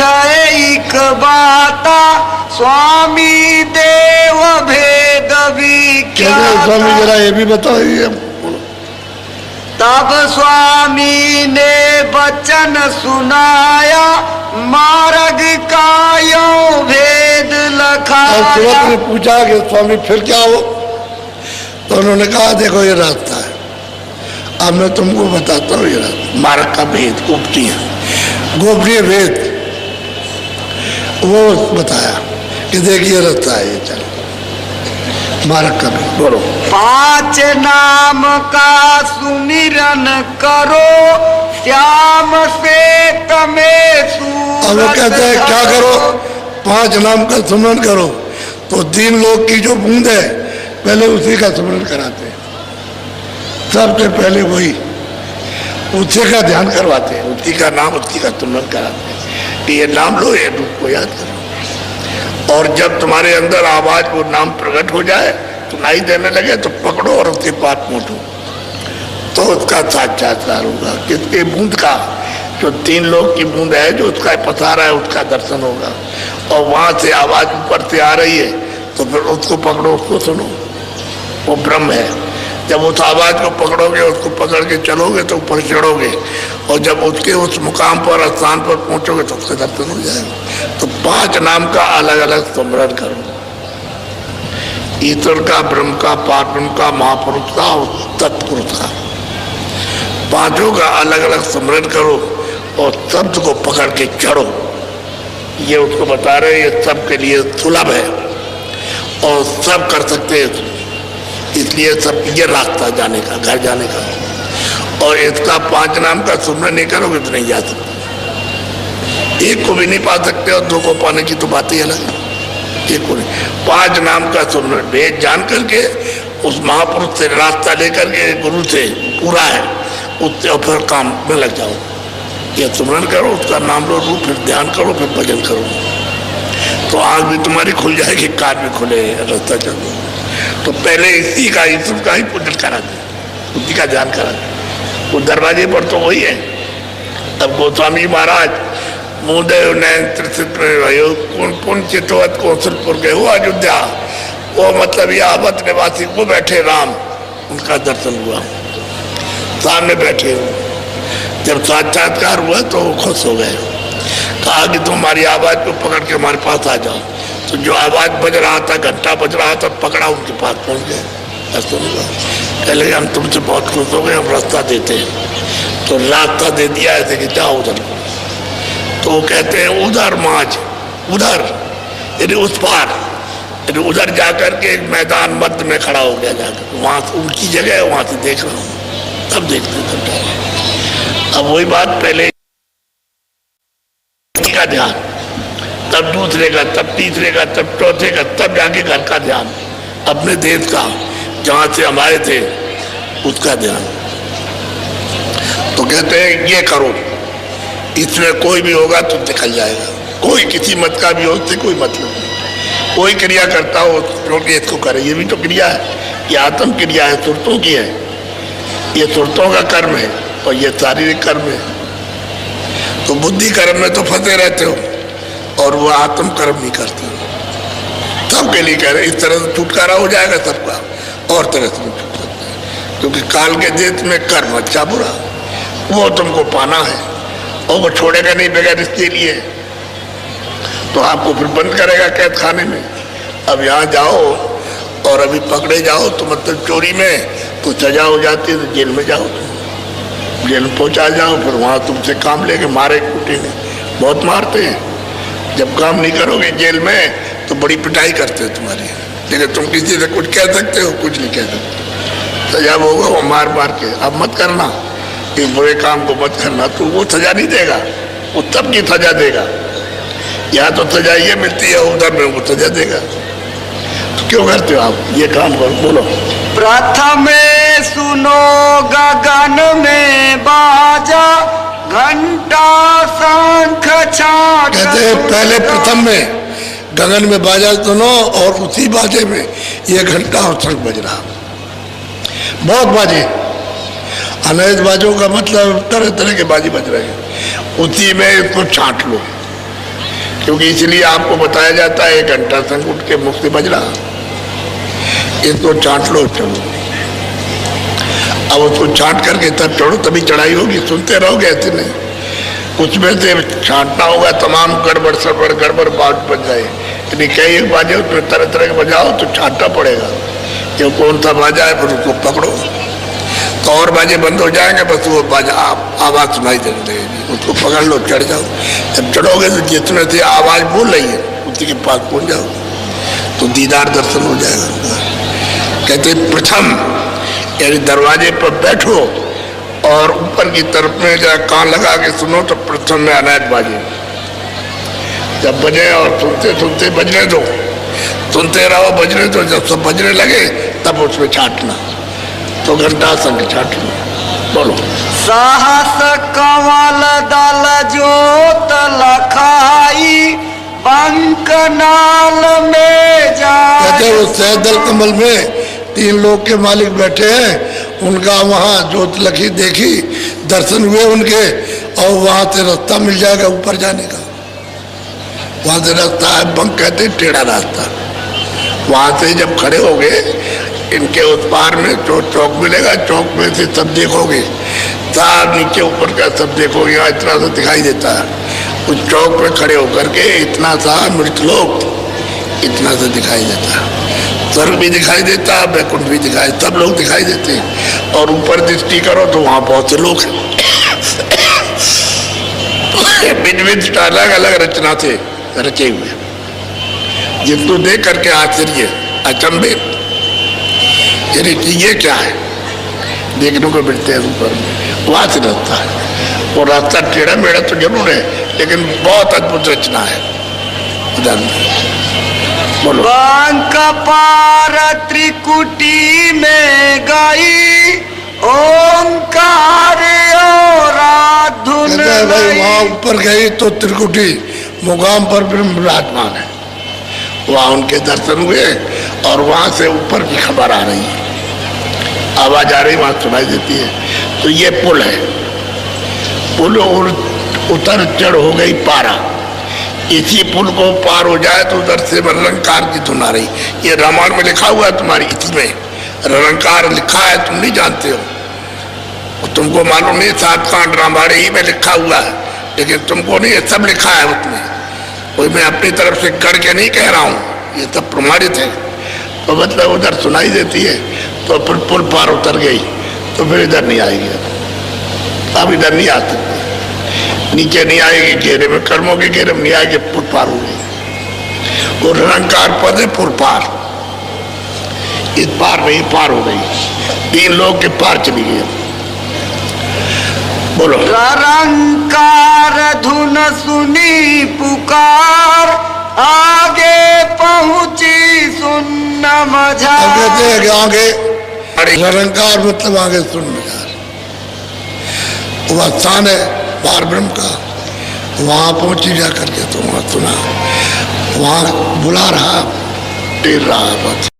एक बाता स्वामी देव भेद विख्याता। स्वामी जरा ये भी बताइए। तब स्वामी ने वचन सुनाया मार्ग का यो भेद लखाया। सूरत ने पूछा कि स्वामी फिर क्या हो, तो उन्होंने कहा देखो ये रास्ता है, अब मैं तुमको बताता हूँ ये रास्ता। मार्ग का भेद गोपनीय भेद वो बताया कि देखिए रास्ता है ये, चलो मार्ग का भेद बोलो। 5 नाम का सुमिरन करो श्याम से तमें सूरत। अब वो कहते हैं क्या करो, 5 नाम का सुमिरन करो। तो 3 लोग की जो बूंद है पहले उसी का सुमिरन कराते हैं, सबसे पहले वही उसी का ध्यान करवाते हैं, उसी का नाम उसी का सुमिरन कराते हैं कि ये नाम लो, ये रूप को याद करो। और जब तुम्हारे अंदर आवाज वो नाम प्रकट हो जाए, सुनाई देने लगे, तो पकड़ो और उसके पास मोटो, तो उसका साक्षात्कार होगा। किसके बूंद का? जो 3 लोग की बूंद है, जो उसका पसारा है, उसका दर्शन होगा। और वहां से आवाज ऊपर से आ रही है, तो फिर उसको पकड़ो, उसको सुनो, वो ब्रह्म है। जब उस आवाज को पकड़ोगे, उसको पकड़ के चलोगे तो ऊपर चढ़ोगे, और जब उसके उस मुकाम पर स्थान पर पहुंचोगे तो उसका दर्शन हो जाएगा। तो 5 नाम का अलग अलग स्मरण करो, ईश्वर का, ब्रह्म का, पारब्रह्म का, महापुरुष का और तत्पुरुष का। 5 का अलग अलग स्मरण करो और शब्द को पकड़ के चढ़ो। ये उसको बता रहे हैं, ये सबके लिए सुलभ है और सब कर सकते हैं, इसलिए सब ये रास्ता जाने का, घर जाने का। और इसका 5 नाम का सुमरन नहीं करोगे तो नहीं जा सकते। एक को भी नहीं पा सकते और 2 को पाने की तो बात ही अलग है। एक को नहीं, 5 नाम का सुमरन भेद जान करके उस महापुरुष से रास्ता लेकर के, गुरु से पूरा है, उससे और फिर काम में लग जाओ। ये सुमरन करो, उसका नाम लो, रूप, फिर ध्यान करो, फिर भजन करो, तो आँख भी तुम्हारी खुल जाएगी, कान भी खुले, रास्ता चलो। तो पहले इसी का, ईश्वर का ही पूजन करा दे, उसी का ध्यान करा दे। वो दरवाजे पर तो वही है। तब गोस्वामी महाराज मुदेव नैन त्रिसित पुण्य चितवत कौशलपुर के हुआ अयोध्या, वो मतलब यह अवध निवासी वो बैठे राम, उनका दर्शन हुआ, सामने बैठे हुए। जब साक्षात्कार हुआ तो वो खुश हो गए, कहा कि तुम हमारी आवाज को पकड़ के हमारे पास आ जाओ। तो जो आवाज बज रहा था, घंटा बज रहा था, पकड़ा, उनके पास पहुंच गए, दर्शन हुआ। कह लगे हम तुमसे बहुत खुश हो गए, हम रास्ता देते हैं। तो रास्ता दे दिया ऐसे कि जाओ उधर। तो वो कहते हैं उधर माज, उधर यानी उस पार, यानी उधर जाकर के एक मैदान मध्य में खड़ा हो गया, जाकर वहां से उनकी जगह है, वहां से देख रहा हूँ, तब देखते तब। अब वही बात, पहले का ध्यान, तब दूसरे का, तब तीसरे का, तब चौथे का, तब जाके घर का ध्यान, अपने देश का जहां से हमारे थे उसका ध्यान। तो कहते हैं ये करो, इसमें कोई भी होगा तो निकल जाएगा। कोई किसी मत का भी हो, उससे कोई मतलब नहीं। कोई क्रिया करता हो क्योंकि इसको करे, ये भी तो क्रिया है, ये आत्म क्रिया है, सुरतों की है, ये सुरतों का कर्म है और ये शारीरिक कर्म है। तो बुद्धि कर्म में तो फंसे रहते हो और वो आत्म कर्म नहीं करते। सबके लिए कह रहे, इस तरह से छुटकारा हो जाएगा सबका, और तरह से नहीं छूट सकता है, क्योंकि काल के देश में कर्म अच्छा बुरा वो तुमको पाना है, और वो छोड़ेगा नहीं बगैर इसके लिए, तो आपको फिर बंद करेगा कैद खाने में। अब यहाँ जाओ और अभी पकड़े जाओ तो मतलब चोरी में तो सजा हो जाती है, तो जेल में जाओ, तुम जेल में पहुँचा जाओ, फिर वहाँ तुमसे काम लेके मारे कूटेंगे, बहुत मारते हैं। जब काम नहीं करोगे जेल में तो बड़ी पिटाई करते हैं तुम्हारी, लेकिन तुम किसी से कुछ कह सकते हो, कुछ नहीं कह सकते, सजा होगा वो मार मार के। अब मत करना, कि बुरे काम को मत करना, तो वो सजा नहीं देगा, वो तब की सजा देगा। यहाँ तो सजा ये मिलती है, उधर में वो सजा देगा। तो क्यों करते हो आप ये काम? करो, बोलो। प्रथम सुनो गगन में बाजा घंटा शंख छाछ। कहते हैं पहले प्रथम में गगन में बाजा सुनो, और उसी बाजे में ये घंटा और शंख बज रहा, बहुत बाजे, अनैध बाजों का मतलब तरह तरह के बाजी बज रहे हैं, उसी में इसको छांट लो, क्योंकि इसलिए आपको बताया जाता है 1 घंटा संग उठ के मुख से बज रहा, इसको चाट लो चलो। अब उसको छांट करके तब चढ़ो, तभी चढ़ाई होगी। सुनते रहोगे ऐसे नहीं, कुछ में से छांटना होगा, तमाम गड़बड़ सड़बड़ गड़बड़ बात बन जाए। यदि कई एक बाजे उसमें तरह तरह के बजाओ तो छांटना पड़ेगा कि कौन सा बाजा है, फिर उसको पकड़ो। तो और बाजे बंद हो जाएंगे, बस वो बाजा आवाज़ सुनाई देने लगेगी, उसको पकड़ लो, चढ़ जाओ। जब चढ़ोगे तो जितने से आवाज़ बोल रही है उसी के पास पहुँच जाओ, तो दीदार दर्शन हो जाएगा। कहते प्रथम यानी दरवाजे पर बैठो और ऊपर की तरफ में जरा कान लगा के सुनो तो प्रथम में अनायत बाजे। जब बजे और सुनते सुनते बजने दो, सुनते रहो बजने दो। जब सब बजने लगे तब उसमें छाटना, तो घंटा संग छाट लो। बोलो। सहस कमल दल जोत लखाई बंकनाल में जा। कहते वो सहदल कमल में 3 लोग के मालिक बैठे हैं, उनका वहाँ जोत लखी देखी, दर्शन हुए उनके, और वहाँ से रास्ता मिल जाएगा ऊपर जाने का। वहाँ से रास्ता है, बंक कहते टेढ़ा रास्ता। वहाँ से जब खड़े हो गए, इनके उस पार में चौक मिलेगा, चौक में से सब देखोगे, सार नीचे ऊपर का सब देखोगे। यहाँ इतना सा दिखाई देता है, उस चौक में खड़े होकर के इतना सा मृतलोक इतना सा दिखाई देता है। स्वर्ग भी दिखाई देता है, वैकुंठ भी दिखाई, सब लोग दिखाई देते हैं। और ऊपर दृष्टि करो तो वहाँ बहुत से लोग हैं, भिन्न अलग अलग रचना से रचे हुए, जिनको देख करके आश्चर्य अचंभे, यानी कि ये क्या है, देखने को मिलते हैं ऊपर में। वहाँ से रास्ता है, वो रास्ता टेढ़ा मेढ़ा तो जरूर है, लेकिन बहुत अद्भुत रचना है। बोलो। बंक पार त्रिकुटी में गई ओंकार और धुन। भाई वहाँ ऊपर गई तो त्रिकुटी मुकाम पर ब्रह्म विराजमान है, वहाँ उनके दर्शन हुए और वहाँ से ऊपर की खबर आ रही है, आवाज आ रही, वहाँ सुनाई देती है। तो ये पुल है, पुल उतर चढ़ हो गई पारा। इसी पुल को पार हो जाए तो उधर से रंकार की धुन आ रही। ये रामायण में लिखा हुआ है, तुम्हारी इति में रंकार लिखा है, तुम नहीं जानते हो, तुमको मालूम नहीं। 7 कांड रामायण ही में लिखा हुआ है, लेकिन तुमको नहीं, ये सब लिखा है उसमें। कोई मैं अपनी तरफ से करके नहीं कह रहा हूँ, ये सब प्रमाणित है। तो मतलब उधर सुनाई देती है, तो फिर पुल पार उतर गई, तो फिर इधर नहीं आएगी, अब इधर नहीं आ सकती, नीचे नहीं आएगी, घेरे में कर्मों के घेरे में नहीं आएगी, पुल पार हो गई। वो निरंकार पद है, पुल पार, इस पार नहीं, पार हो गई, 3 लोग के पार चली गई। बोलो। रंकार धुन सुनी पुकार आगे पहुंची सुन मझा। आगे निरंकार मतलब आगे सुन मझा, वह स्थान है पार ब्रह्म का, वहाँ पहुँची जा करके तो वहाँ सुना, वहाँ बुला रहा, टेर रहा बस।